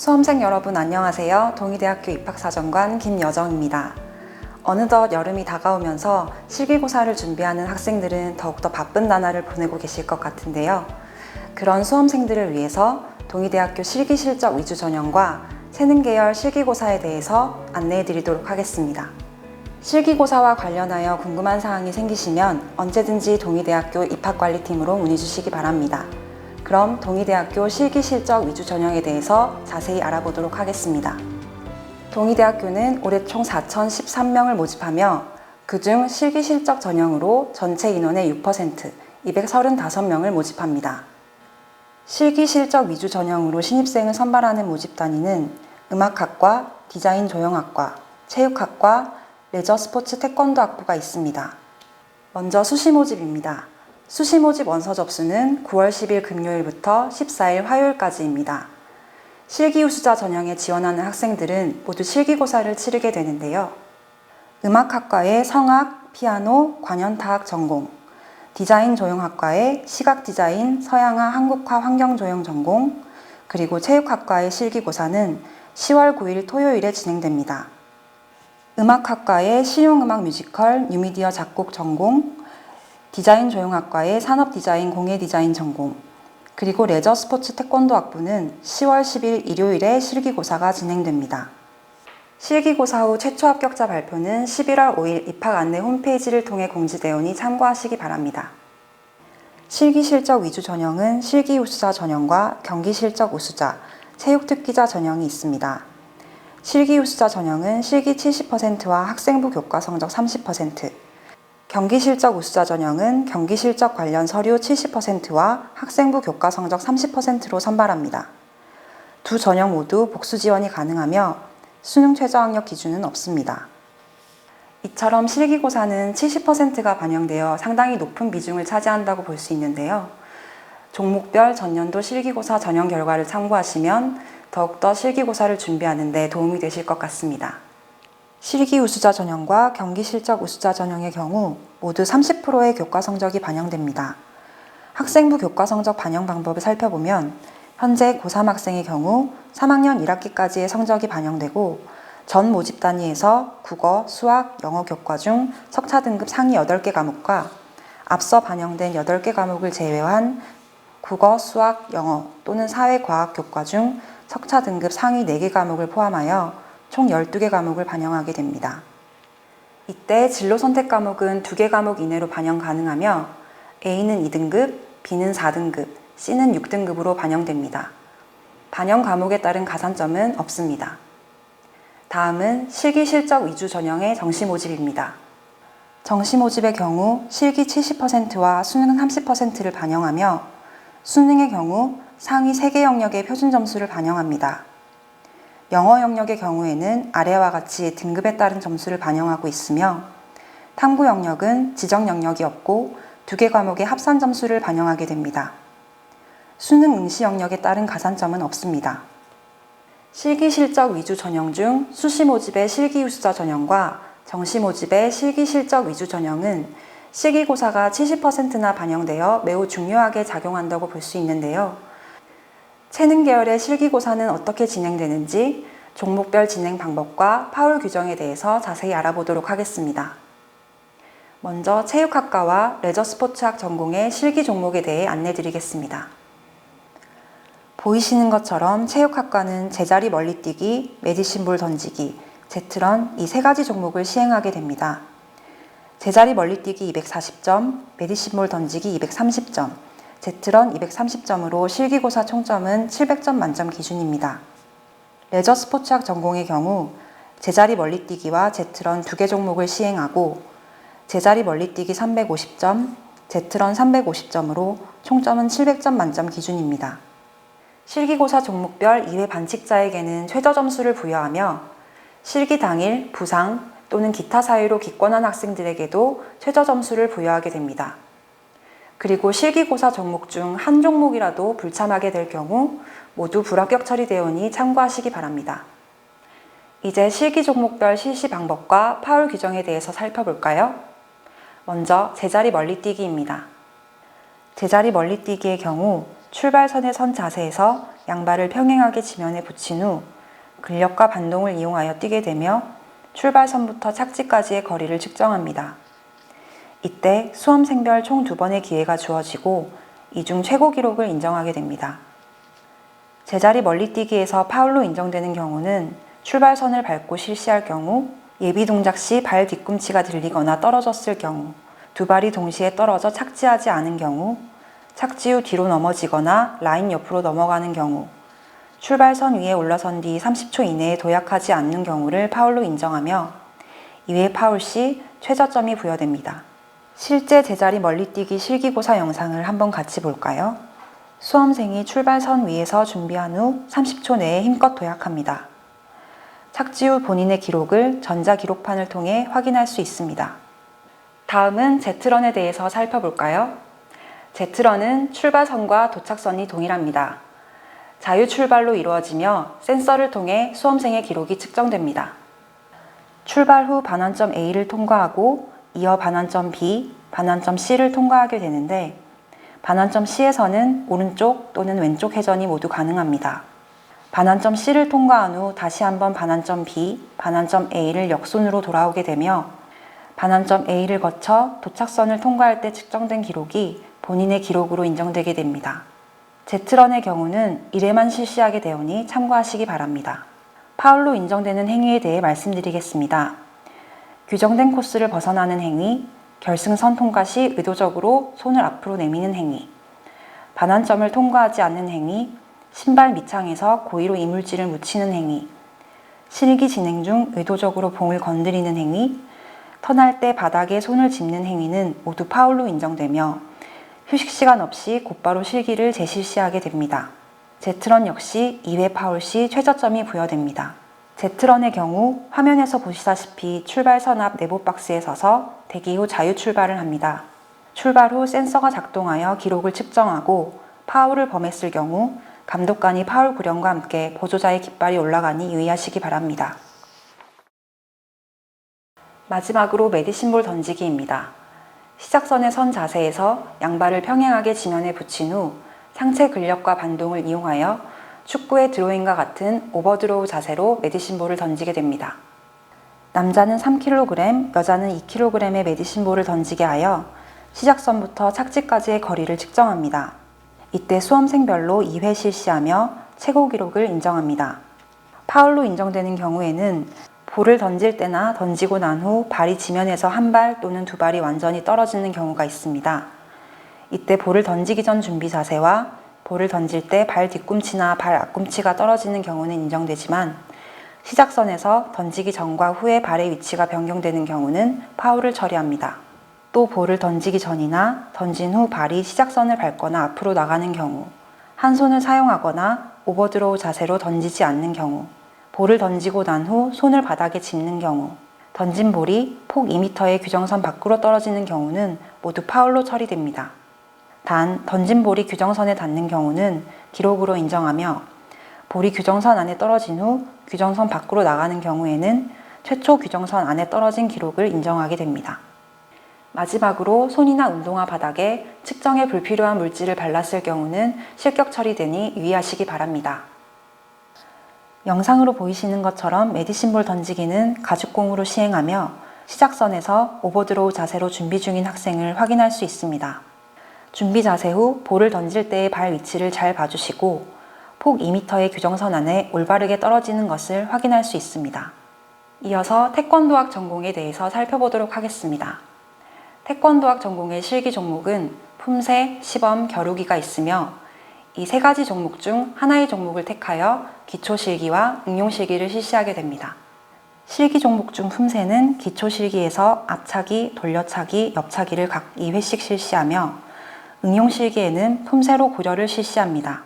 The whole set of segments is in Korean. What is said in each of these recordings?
수험생 여러분 안녕하세요. 동의대학교 입학사정관 김여정입니다. 어느덧 여름이 다가오면서 실기고사를 준비하는 학생들은 더욱더 바쁜 나날을 보내고 계실 것 같은데요. 그런 수험생들을 위해서 동의대학교 실기실적 위주 전형과 세능계열 실기고사에 대해서 안내해 드리도록 하겠습니다. 실기고사와 관련하여 궁금한 사항이 생기시면 언제든지 동의대학교 입학관리팀으로 문의 주시기 바랍니다. 그럼 동의대학교 실기실적 위주 전형에 대해서 자세히 알아보도록 하겠습니다. 동의대학교는 올해 총 4,013명을 모집하며 그중 실기실적 전형으로 전체 인원의 6%, 235명을 모집합니다. 실기실적 위주 전형으로 신입생을 선발하는 모집단위는 음악학과, 디자인 조형학과, 체육학과, 레저 스포츠 태권도 학부가 있습니다. 먼저 수시 모집입니다. 수시 모집 원서 접수는 9월 10일 금요일부터 14일 화요일까지입니다. 실기 우수자 전형에 지원하는 학생들은 모두 실기고사를 치르게 되는데요. 음악학과의 성악, 피아노, 관현타악 전공, 디자인 조형학과의 시각 디자인, 서양화, 한국화, 환경조형 전공, 그리고 체육학과의 실기고사는 10월 9일 토요일에 진행됩니다. 음악학과의 실용음악 뮤지컬, 뉴미디어 작곡 전공, 디자인 조형학과의 산업디자인, 공예디자인 전공, 그리고 레저 스포츠 태권도 학부는 10월 10일 일요일에 실기고사가 진행됩니다. 실기고사 후 최초 합격자 발표는 11월 5일 입학 안내 홈페이지를 통해 공지되오니 참고하시기 바랍니다. 실기실적 위주 전형은 실기 우수자 전형과 경기실적 우수자, 체육특기자 전형이 있습니다. 실기 우수자 전형은 실기 70%와 학생부 교과 성적 30%, 경기실적 우수자 전형은 경기실적 관련 서류 70%와 학생부 교과 성적 30%로 선발합니다. 두 전형 모두 복수 지원이 가능하며 수능 최저학력 기준은 없습니다. 이처럼 실기고사는 70%가 반영되어 상당히 높은 비중을 차지한다고 볼 수 있는데요. 종목별 전년도 실기고사 전형 결과를 참고하시면 더욱더 실기고사를 준비하는 데 도움이 되실 것 같습니다. 실기 우수자 전형과 경기 실적 우수자 전형의 경우 모두 30%의 교과 성적이 반영됩니다. 학생부 교과 성적 반영 방법을 살펴보면 현재 고3 학생의 경우 3학년 1학기까지의 성적이 반영되고 전 모집 단위에서 국어, 수학, 영어 교과 중 석차 등급 상위 8개 과목과 앞서 반영된 8개 과목을 제외한 국어, 수학, 영어 또는 사회과학 교과 중 석차 등급 상위 4개 과목을 포함하여 총 12개 과목을 반영하게 됩니다. 이때 진로 선택 과목은 2개 과목 이내로 반영 가능하며 A는 2등급, B는 4등급, C는 6등급으로 반영됩니다. 반영 과목에 따른 가산점은 없습니다. 다음은 실기 실적 위주 전형의 정시 모집입니다. 정시 모집의 경우 실기 70%와 수능 30%를 반영하며 수능의 경우 상위 3개 영역의 표준 점수를 반영합니다. 영어 영역의 경우에는 아래와 같이 등급에 따른 점수를 반영하고 있으며 탐구 영역은 지정 영역이 없고 2개 과목의 합산 점수를 반영하게 됩니다. 수능 응시 영역에 따른 가산점은 없습니다. 실기 실적 위주 전형 중 수시 모집의 실기 우수자 전형과 정시 모집의 실기 실적 위주 전형은 실기고사가 70%나 반영되어 매우 중요하게 작용한다고 볼 수 있는데요. 세능 계열의 실기고사는 어떻게 진행되는지 종목별 진행 방법과 파울 규정에 대해서 자세히 알아보도록 하겠습니다. 먼저 체육학과와 레저 스포츠학 전공의 실기 종목에 대해 안내드리겠습니다. 보이시는 것처럼 체육학과는 제자리 멀리뛰기, 메디신볼 던지기, 제트런 이 3가지 종목을 시행하게 됩니다. 제자리 멀리뛰기 240점, 메디신볼 던지기 230점, 제트런 230점으로 실기고사 총점은 700점 만점 기준입니다. 레저 스포츠학 전공의 경우 제자리 멀리뛰기와 제트런 2개 종목을 시행하고 제자리 멀리뛰기 350점, 제트런 350점으로 총점은 700점 만점 기준입니다. 실기고사 종목별 2회 반칙자에게는 최저 점수를 부여하며 실기 당일 부상 또는 기타 사유로 기권한 학생들에게도 최저 점수를 부여하게 됩니다. 그리고 실기고사 종목 중 한 종목이라도 불참하게 될 경우 모두 불합격 처리되오니 참고하시기 바랍니다. 이제 실기 종목별 실시 방법과 파울 규정에 대해서 살펴볼까요? 먼저 제자리 멀리뛰기입니다. 제자리 멀리뛰기의 경우 출발선에 선 자세에서 양발을 평행하게 지면에 붙인 후 근력과 반동을 이용하여 뛰게 되며 출발선부터 착지까지의 거리를 측정합니다. 이때 수험생별 총 2번의 기회가 주어지고 이 중 최고 기록을 인정하게 됩니다. 제자리 멀리뛰기에서 파울로 인정되는 경우는 출발선을 밟고 실시할 경우, 예비 동작 시 발 뒤꿈치가 들리거나 떨어졌을 경우, 두 발이 동시에 떨어져 착지하지 않은 경우, 착지 후 뒤로 넘어지거나 라인 옆으로 넘어가는 경우, 출발선 위에 올라선 뒤 30초 이내에 도약하지 않는 경우를 파울로 인정하며 이외 파울 시 최저점이 부여됩니다. 실제 제자리 멀리뛰기 실기고사 영상을 한번 같이 볼까요? 수험생이 출발선 위에서 준비한 후 30초 내에 힘껏 도약합니다. 착지 후 본인의 기록을 전자기록판을 통해 확인할 수 있습니다. 다음은 제트런에 대해서 살펴볼까요? 제트런은 출발선과 도착선이 동일합니다. 자유출발로 이루어지며 센서를 통해 수험생의 기록이 측정됩니다. 출발 후 반환점 A를 통과하고 이어 반환점 B, 반환점 C를 통과하게 되는데 반환점 C에서는 오른쪽 또는 왼쪽 회전이 모두 가능합니다. 반환점 C를 통과한 후 다시 한번 반환점 B, 반환점 A를 역순으로 돌아오게 되며 반환점 A를 거쳐 도착선을 통과할 때 측정된 기록이 본인의 기록으로 인정되게 됩니다. 제트런의 경우는 1회만 실시하게 되오니 참고하시기 바랍니다. 파울로 인정되는 행위에 대해 말씀드리겠습니다. 규정된 코스를 벗어나는 행위, 결승선 통과 시 의도적으로 손을 앞으로 내미는 행위, 반환점을 통과하지 않는 행위, 신발 밑창에서 고의로 이물질을 묻히는 행위, 실기 진행 중 의도적으로 봉을 건드리는 행위, 턴할 때 바닥에 손을 짚는 행위는 모두 파울로 인정되며 휴식 시간 없이 곧바로 실기를 재실시하게 됩니다. 제트런 역시 2회 파울 시 최저점이 부여됩니다. 제트런의 경우 화면에서 보시다시피 출발선 앞 네모 박스에 서서 대기 후 자유 출발을 합니다. 출발 후 센서가 작동하여 기록을 측정하고 파울을 범했을 경우 감독관이 파울 구령과 함께 보조자의 깃발이 올라가니 유의하시기 바랍니다. 마지막으로 메디신볼 던지기입니다. 시작선에 선 자세에서 양발을 평행하게 지면에 붙인 후 상체 근력과 반동을 이용하여 축구의 드로잉과 같은 오버드로우 자세로 메디신볼을 던지게 됩니다. 남자는 3kg, 여자는 2kg의 메디신볼을 던지게 하여 시작선부터 착지까지의 거리를 측정합니다. 이때 수험생별로 2회 실시하며 최고 기록을 인정합니다. 파울로 인정되는 경우에는 볼을 던질 때나 던지고 난 후 발이 지면에서 한 발 또는 두 발이 완전히 떨어지는 경우가 있습니다. 이때 볼을 던지기 전 준비 자세와 볼을 던질 때 발 뒤꿈치나 발 앞꿈치가 떨어지는 경우는 인정되지만 시작선에서 던지기 전과 후에 발의 위치가 변경되는 경우는 파울을 처리합니다. 또 볼을 던지기 전이나 던진 후 발이 시작선을 밟거나 앞으로 나가는 경우, 한 손을 사용하거나 오버드로우 자세로 던지지 않는 경우, 볼을 던지고 난 후 손을 바닥에 짚는 경우, 던진 볼이 폭 2m의 규정선 밖으로 떨어지는 경우는 모두 파울로 처리됩니다. 단, 던진 볼이 규정선에 닿는 경우는 기록으로 인정하며 볼이 규정선 안에 떨어진 후 규정선 밖으로 나가는 경우에는 최초 규정선 안에 떨어진 기록을 인정하게 됩니다. 마지막으로 손이나 운동화 바닥에 측정에 불필요한 물질을 발랐을 경우는 실격 처리되니 유의하시기 바랍니다. 영상으로 보이시는 것처럼 메디신볼 던지기는 가죽공으로 시행하며 시작선에서 오버드로우 자세로 준비 중인 학생을 확인할 수 있습니다. 준비 자세 후 볼을 던질 때의 발 위치를 잘 봐주시고 폭 2m의 규정선 안에 올바르게 떨어지는 것을 확인할 수 있습니다. 이어서 태권도학 전공에 대해서 살펴보도록 하겠습니다. 태권도학 전공의 실기 종목은 품새, 시범, 겨루기가 있으며 이 세 가지 종목 중 하나의 종목을 택하여 기초실기와 응용실기를 실시하게 됩니다. 실기 종목 중 품새는 기초실기에서 앞차기, 돌려차기, 옆차기를 각 2회씩 실시하며 응용실기에는 품새로 고려를 실시합니다.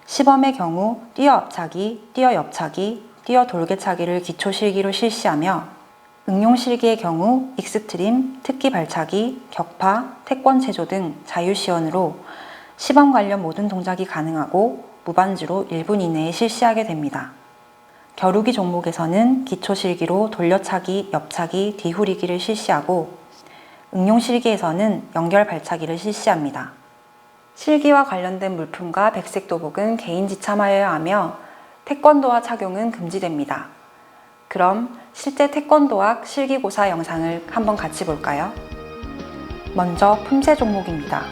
시범의 경우 뛰어 앞차기, 뛰어 옆차기, 뛰어 돌개차기를 기초실기로 실시하며 응용실기의 경우 익스트림, 특기 발차기, 격파, 태권 체조 등 자유시연으로 시범 관련 모든 동작이 가능하고 무반주로 1분 이내에 실시하게 됩니다. 겨루기 종목에서는 기초실기로 돌려차기, 옆차기, 뒤후리기를 실시하고 응용실기에서는 연결 발차기를 실시합니다. 실기와 관련된 물품과 백색 도복은 개인 지참하여야 하며 태권도화 착용은 금지됩니다. 그럼 실제 태권도학 실기고사 영상을 한번 같이 볼까요? 먼저 품새 종목입니다.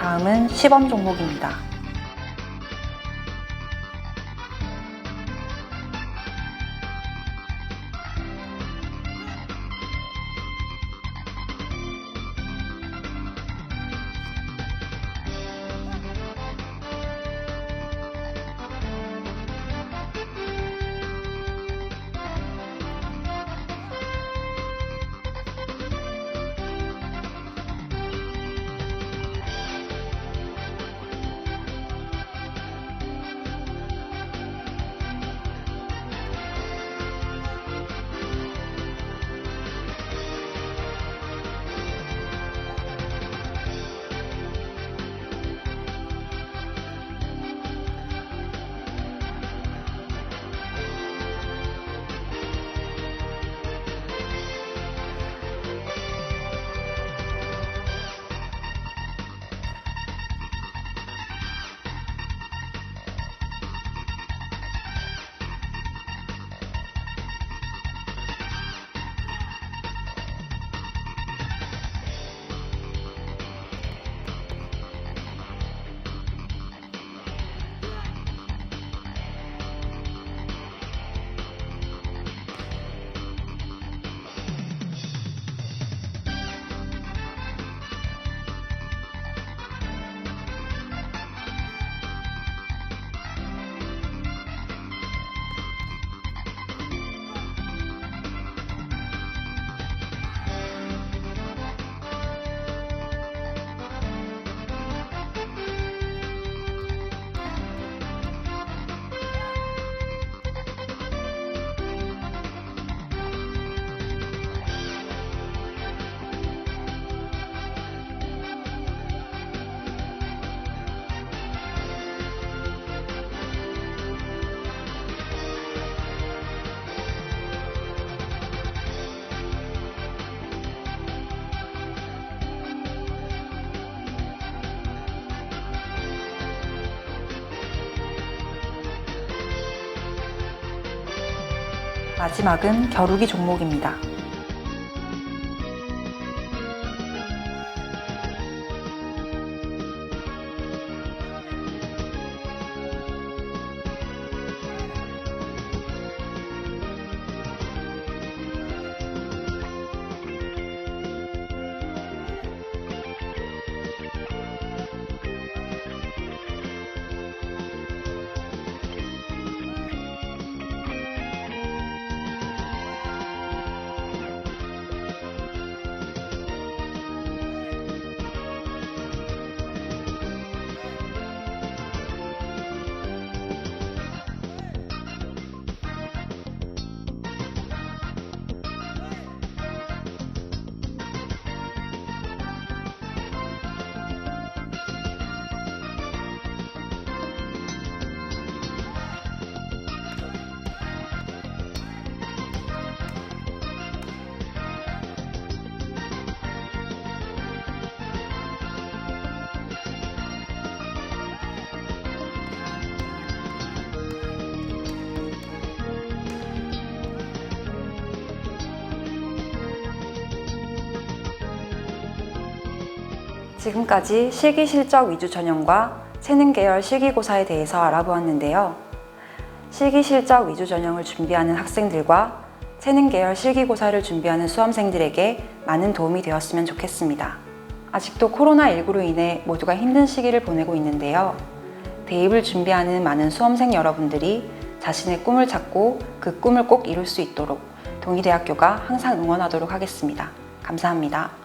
다음은 시범 종목입니다. 마지막은 겨루기 종목입니다. 지금까지 실기 실적 위주 전형과 재능 계열 실기고사에 대해서 알아보았는데요. 실기 실적 위주 전형을 준비하는 학생들과 재능 계열 실기고사를 준비하는 수험생들에게 많은 도움이 되었으면 좋겠습니다. 아직도 코로나19로 인해 모두가 힘든 시기를 보내고 있는데요. 대입을 준비하는 많은 수험생 여러분들이 자신의 꿈을 찾고 그 꿈을 꼭 이룰 수 있도록 동의대학교가 항상 응원하도록 하겠습니다. 감사합니다.